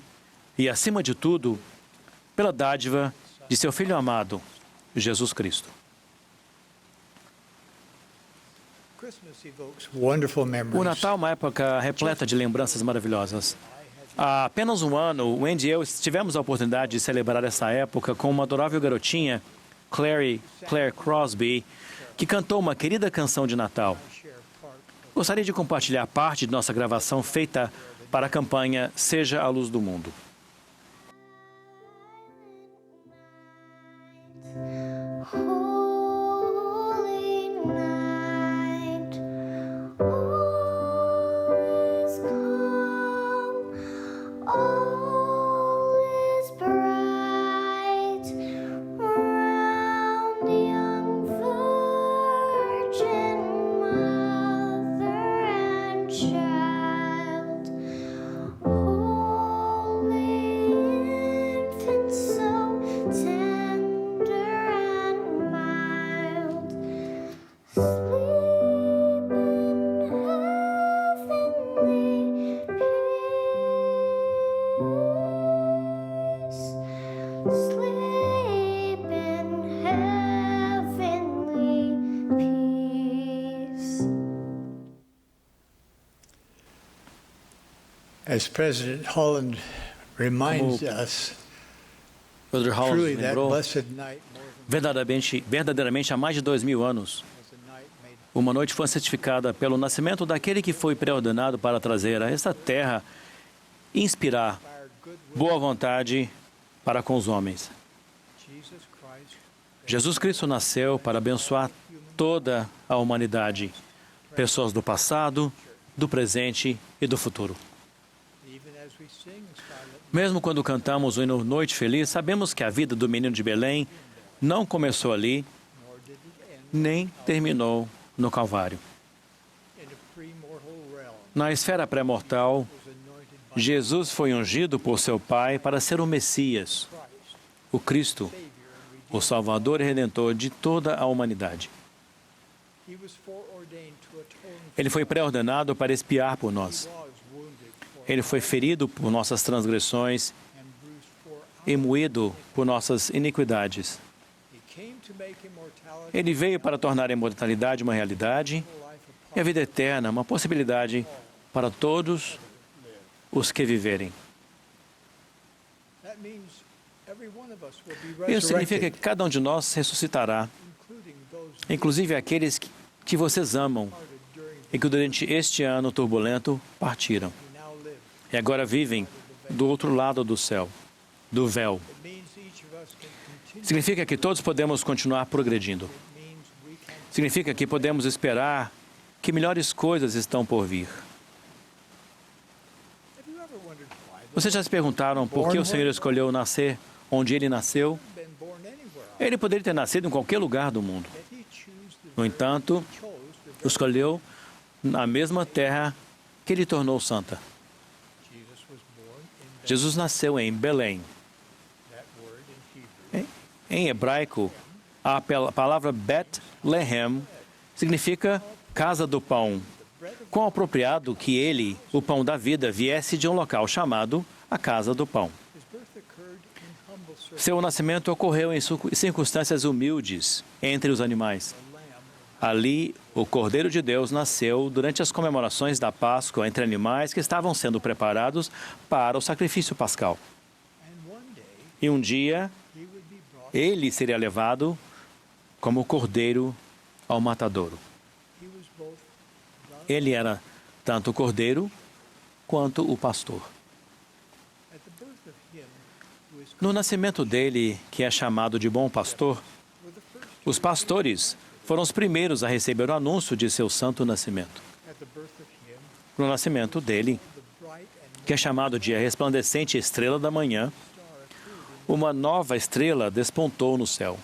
e, acima de tudo, pela dádiva de seu Filho amado, Jesus Cristo. Christmas evokes wonderful memories. O Natal é uma época repleta de lembranças maravilhosas. Há apenas um ano, o Wendy e eu tivemos a oportunidade de celebrar essa época com uma adorável garotinha, Claire Crosby, que cantou uma querida canção de Natal. Share part Gostaria de compartilhar parte de nossa gravação feita para a campanha Seja a Luz do Mundo. Holy night, all is calm, all is bright round the young virgin mother and child. Holy infant, so tender and mild, sleep in heavenly peace. Sleep in heavenly peace. As President Holland reminds Como- us, Elder Holland truly nos that lembrou, blessed night more than verdadeiramente há mais de 2000 anos, was a night made uma noite foi certificada pelo nascimento daquele que foi preordenado para trazer a esta terra e inspirar inspired good boa vontade para com os homens. Jesus Christ. Jesus Cristo nasceu para abençoar toda a humanidade, pessoas do passado, do presente e do futuro. Even as we sing Silent Mesmo quando cantamos o hino Noite Feliz, sabemos que a vida do menino de Belém não começou ali, nor did it end nem terminou no Calvário. in a pre-mortal realm. Na esfera pré-mortal, Was anointed Jesus foi ungido por seu Pai para ser o Messias, o Cristo, o Salvador e Redentor de toda a humanidade. Ele foi pré-ordenado para expiar por nós. Ele foi ferido por nossas transgressões e moído por nossas iniquidades. Ele veio para tornar a imortalidade uma realidade e a vida eterna uma possibilidade para todos os que viverem. Isso significa que cada um de nós ressuscitará, inclusive aqueles que vocês amam e que durante este ano turbulento partiram e agora vivem do outro lado do céu, do véu. Significa que todos podemos continuar progredindo. Significa que podemos esperar que melhores coisas estão por vir. Vocês já se perguntaram por que o Senhor escolheu nascer onde Ele nasceu? Ele poderia ter nascido em qualquer lugar do mundo. No entanto, escolheu na mesma terra que Ele tornou santa. Jesus nasceu em Belém. Em hebraico, a palavra Bet-Lehem significa casa do pão. Quão apropriado que ele, o pão da vida, viesse de um local chamado a casa do pão. Seu nascimento ocorreu em circunstâncias humildes entre os animais. Ali, o Cordeiro de Deus nasceu durante as comemorações da Páscoa entre animais que estavam sendo preparados para o sacrifício pascal. E um dia, ele seria levado como cordeiro ao matadouro. Ele era tanto o cordeiro quanto o pastor. No nascimento dele, que é chamado de bom pastor, os pastores foram os primeiros a receber o anúncio de seu santo nascimento. No nascimento dele, que é chamado de a resplandecente estrela da manhã, uma nova estrela despontou no céu.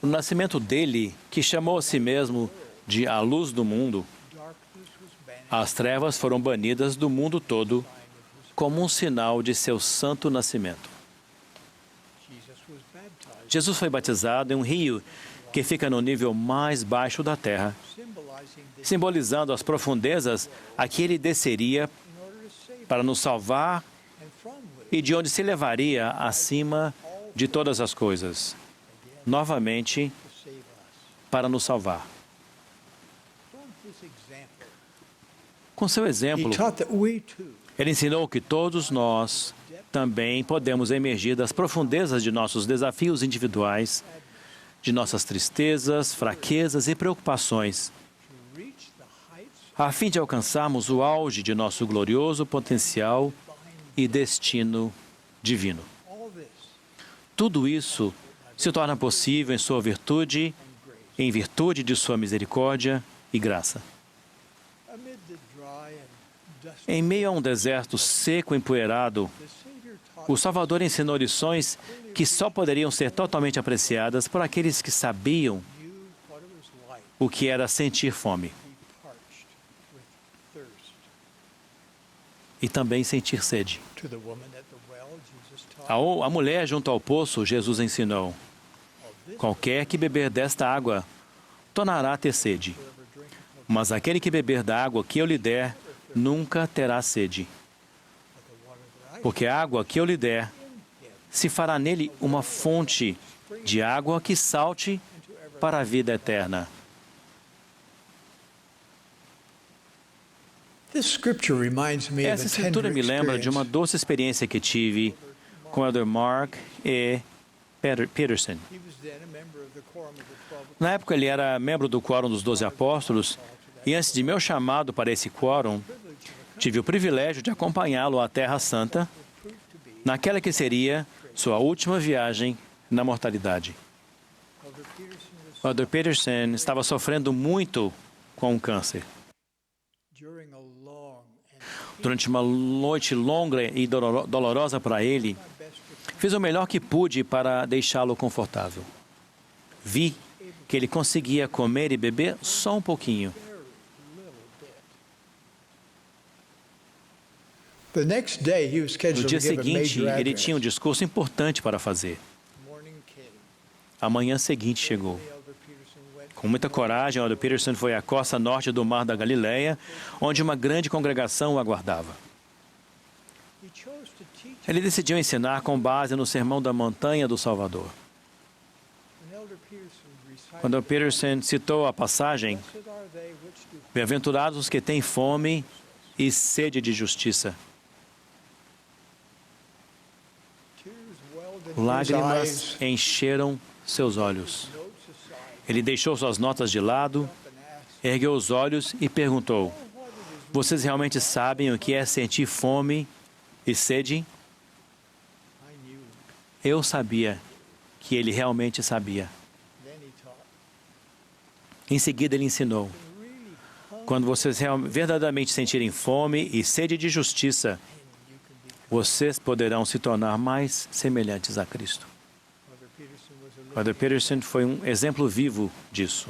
No nascimento dele, que chamou a si mesmo de a luz do mundo, as trevas foram banidas do mundo todo como um sinal de seu santo nascimento. Jesus foi batizado em um rio que fica no nível mais baixo da terra, simbolizando as profundezas a que ele desceria para nos salvar e de onde se levaria acima de todas as coisas, novamente para nos salvar. Com seu exemplo, ele ensinou que todos nós também podemos emergir das profundezas de nossos desafios individuais, de nossas tristezas, fraquezas e preocupações, a fim de alcançarmos o auge de nosso glorioso potencial e destino divino. Tudo isso se torna possível em sua virtude, em virtude de sua misericórdia e graça. Em meio a um deserto seco e empoeirado, o Salvador ensinou lições que só poderiam ser totalmente apreciadas por aqueles que sabiam o que era sentir fome e também sentir sede. A mulher junto ao poço, Jesus ensinou: qualquer que beber desta água tornará a ter sede, mas aquele que beber da água que eu lhe der nunca terá sede. Porque a água que eu lhe der se fará nele uma fonte de água que salte para a vida eterna. Essa escritura me lembra de uma doce experiência que tive com Elder Mark E. Peterson. Na época, ele era membro do Quórum dos 12 Apóstolos, e antes de meu chamado para esse quórum, tive o privilégio de acompanhá-lo à Terra Santa, naquela que seria sua última viagem na mortalidade. O Elder Peterson estava sofrendo muito com um câncer. Durante uma noite longa e dolorosa para ele, fiz o melhor que pude para deixá-lo confortável. Vi que ele conseguia comer e beber só um pouquinho. The next day, he was No scheduled dia to give a seguinte, major ele address. tinha um discurso importante para fazer. A manhã seguinte chegou. Com muita coragem, Elder Peterson foi à costa norte do Mar da Galileia, onde uma grande congregação o aguardava. Ele decidiu ensinar com base no Sermão da Montanha do Salvador. Quando Peterson citou a passagem, bem-aventurados os que têm fome e sede de justiça. Lágrimas encheram seus olhos. Ele deixou suas notas de lado, ergueu os olhos e perguntou: vocês realmente sabem o que é sentir fome e sede? Eu sabia que ele realmente sabia. Em seguida, ele ensinou: quando vocês verdadeiramente sentirem fome e sede de justiça, vocês poderão se tornar mais semelhantes a Cristo. Elder Peterson foi um exemplo vivo disso.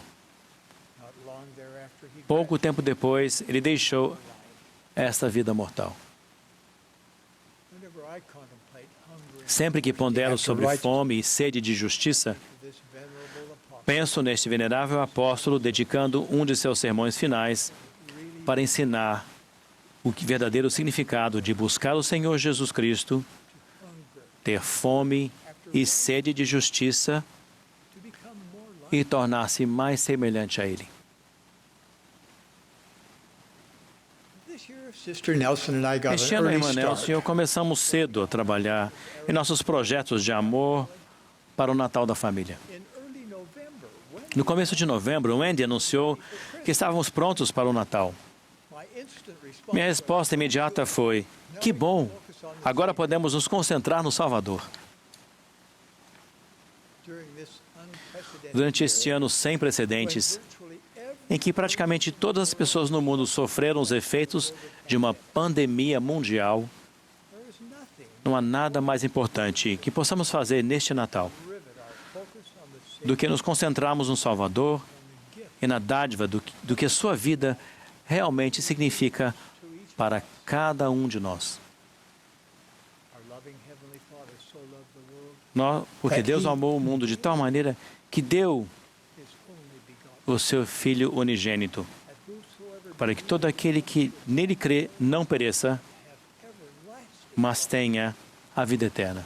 Pouco tempo depois, ele deixou esta vida mortal. Sempre que pondero sobre fome e sede de justiça, penso neste venerável apóstolo dedicando um de seus sermões finais para ensinar o verdadeiro significado de buscar o Senhor Jesus Cristo, ter fome e sede de justiça e tornar-se mais semelhante a Ele. Sister Nelson and I got Este an ano, early irmã Nelson start. e eu começamos cedo a trabalhar em nossos projetos de amor para o Natal da família. No começo de novembro, Wendy anunciou que estávamos prontos para o Natal. Minha resposta imediata foi: que bom! Agora podemos nos concentrar no Salvador. Durante este ano sem precedentes, em que praticamente todas as pessoas no mundo sofreram os efeitos de uma pandemia mundial, não há nada mais importante que possamos fazer neste Natal do que nos concentrarmos no Salvador e na dádiva do que a sua vida realmente significa para cada um de nós. Porque Deus amou o mundo de tal maneira que deu o seu Filho unigênito, para que todo aquele que nele crê não pereça, mas tenha a vida eterna.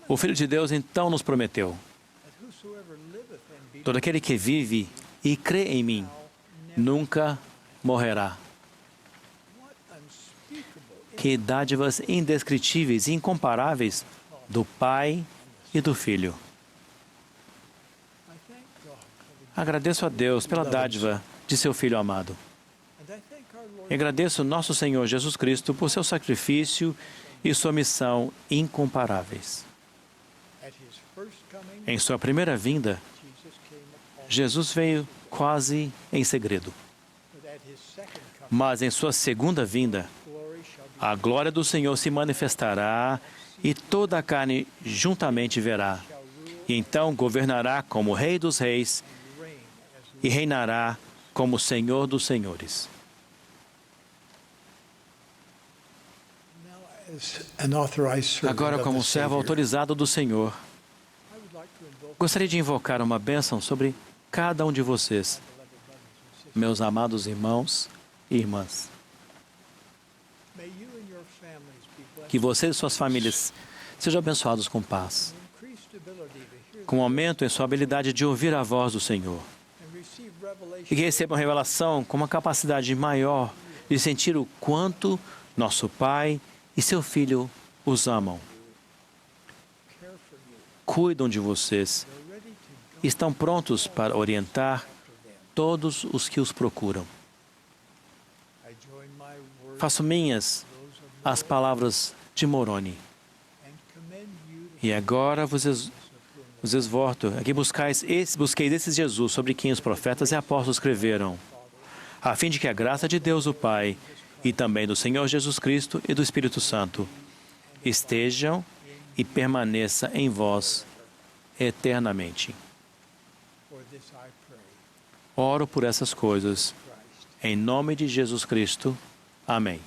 O Filho de Deus então nos prometeu: todo aquele que vive e crê em mim nunca morrerá. Que dádivas indescritíveis e incomparáveis do Pai e do Filho. Agradeço a Deus pela dádiva de seu Filho amado. E agradeço nosso Senhor Jesus Cristo por seu sacrifício e sua missão incomparáveis. Em sua primeira vinda, Jesus veio quase em segredo. Mas em sua segunda vinda, a glória do Senhor se manifestará e toda a carne juntamente verá. E então governará como Rei dos Reis e reinará como Senhor dos Senhores. Agora, como servo autorizado do Senhor, gostaria de invocar uma bênção sobre cada um de vocês, meus amados irmãos e irmãs. Que vocês e suas famílias sejam abençoados com paz, com aumento em sua habilidade de ouvir a voz do Senhor, e que recebam revelação com uma capacidade maior de sentir o quanto nosso Pai e seu Filho os amam. Cuidam de vocês e estão prontos para orientar todos os que os procuram. Faço minhas as palavras de Moroni. E agora vos exorto a que busqueis esse Jesus sobre quem os profetas e apóstolos escreveram, a fim de que a graça de Deus o Pai e também do Senhor Jesus Cristo e do Espírito Santo estejam e permaneça em vós eternamente. Oro por essas coisas, em nome de Jesus Cristo. Amém.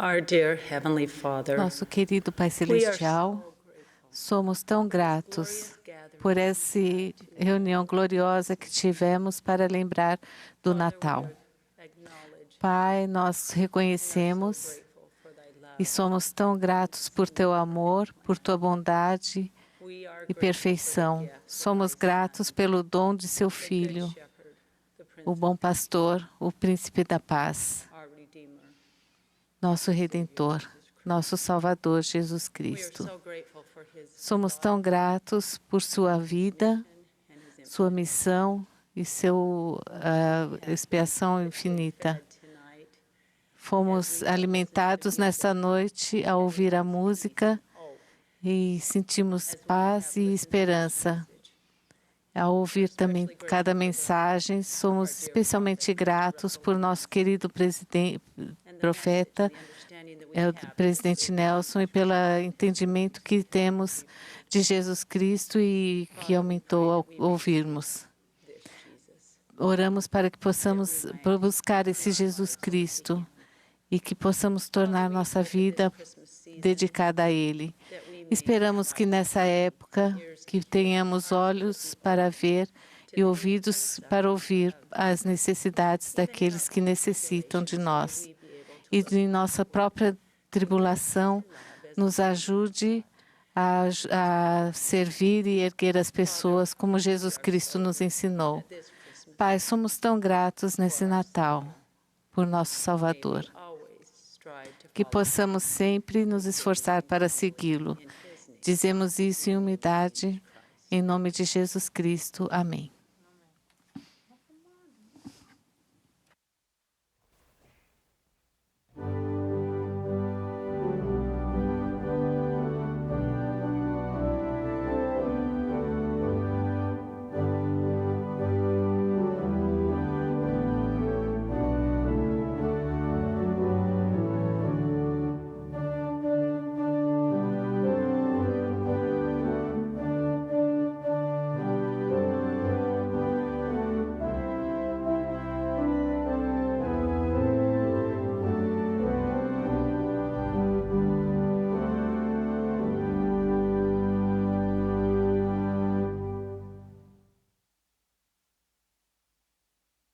Our dear Heavenly Father, Nosso querido Pai Celestial, somos tão gratos por essa reunião gloriosa que tivemos para lembrar do Natal. Pai, nós reconhecemos e somos tão gratos por Teu amor, por Tua bondade e perfeição. Somos gratos pelo dom de Seu Filho, o bom pastor, o príncipe da paz, our Redeemer. nosso Redentor, nosso Salvador Jesus We are Cristo. so grateful for his Somos tão gratos por sua vida, and his sua missão e sua expiação infinita. impact tonight. Fomos alimentados nesta noite ao ouvir a música e sentimos paz e esperança. Ao ouvir também cada mensagem, somos especialmente gratos por nosso querido profeta, o presidente Nelson, e pelo entendimento que temos de Jesus Cristo e que aumentou ao ouvirmos. Oramos para que possamos buscar esse Jesus Cristo e que possamos tornar nossa vida dedicada a Ele. Esperamos que nessa época que tenhamos olhos para ver e ouvidos para ouvir as necessidades daqueles que necessitam de nós. E de nossa própria tribulação, nos ajude a servir e erguer as pessoas como Jesus Cristo nos ensinou. Pai, somos tão gratos nesse Natal por nosso Salvador. Que possamos sempre nos esforçar para segui-lo. Dizemos isso em humildade, em nome de Jesus Cristo. Amém.